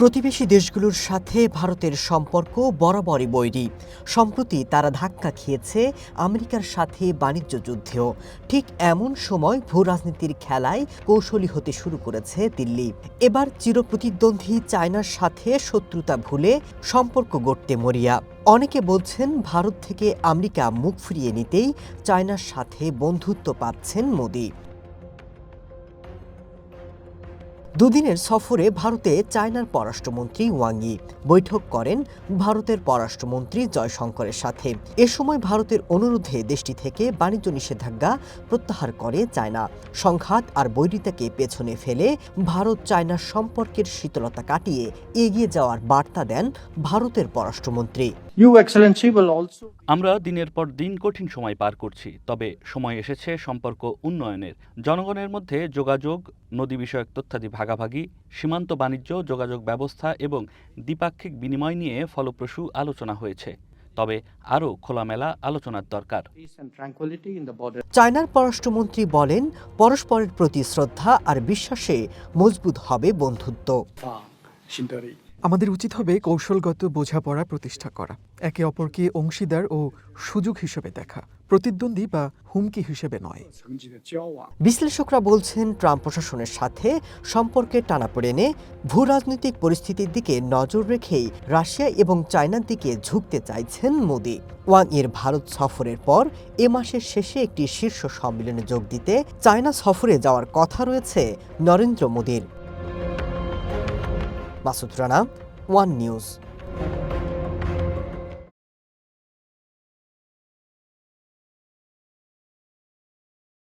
প্রতিবেশী দেশগুলোর সাথে ভারতের সম্পর্ক বরাবরই বৈরী। সম্প্রতি তারা ধাক্কা খেয়েছে আমেরিকার সাথে বাণিজ্য যুদ্ধেও। ঠিক এমন সময় ভূ রাজনীতির খেলায় কৌশলী হতে শুরু করেছে দিল্লি। এবার চিরপ্রতিদ্বন্দ্বী চায়নার সাথে শত্রুতা ভুলে সম্পর্ক গড়তে মরিয়া। অনেকে বলছেন ভারত থেকে আমেরিকা মুখ ফিরিয়ে নিতেই চায়নার সাথে বন্ধুত্ব পাচ্ছেন মোদি। দুদিনের সফরে ভারতে চায়নার পররাষ্ট্রমন্ত্রী ওয়াং ই বৈঠক করেন ভারতের পররাষ্ট্রমন্ত্রী জয়শঙ্করের সাথে। এ সময় ভারতের অনুরোধে দেশটি থেকে বাণিজ্য নিষেধাজ্ঞা প্রত্যাহার করে চায়না। সংঘাত আর বৈরিতাকে পেছনে ফেলে ভারত চায়নার সম্পর্কের শীতলতা কাটিয়ে এগিয়ে যাওয়ার বার্তা দেন ভারতের পররাষ্ট্রমন্ত্রী। আমরা দিনের পর দিন কঠিন সময় পার করছি, তবে সময় এসেছে সম্পর্ক উন্নয়নের। জনগণের মধ্যে যোগাযোগ, নদী বিষয়ক তথ্যাদি ভাগাভাগি, সীমান্ত বাণিজ্য, যোগাযোগ ব্যবস্থা এবং দ্বিপাক্ষিক বিনিময় নিয়ে ফলপ্রসূ আলোচনা হয়েছে। তবে আরও খোলামেলা আলোচনার দরকার। চায়নার পররাষ্ট্রমন্ত্রী বলেন, পরস্পরের প্রতি শ্রদ্ধা আর বিশ্বাসে মজবুত হবে বন্ধুত্ব। আমাদের উচিত হবে কৌশলগত বোঝাপড়া প্রতিষ্ঠা করা, একে অপরকে অংশীদার ও সুযোগ হিসেবে দেখা, প্রতিদ্বন্দ্বী বা হুমকি হিসেবে নয়। বিশ্লেষকরা বলছেন, ট্রাম্প প্রশাসনের সাথে সম্পর্কের টানাপোড়েনে ভূ রাজনৈতিক পরিস্থিতির দিকে নজর রেখেই রাশিয়া এবং চায়নার দিকে ঝুঁকতে চাইছেন মোদি। ওয়াং এর ভারত সফরের পর এ মাসের শেষে একটি শীর্ষ সম্মেলনে যোগ দিতে চায়না সফরে যাওয়ার কথা রয়েছে নরেন্দ্র মোদির। Masud Rana, one news.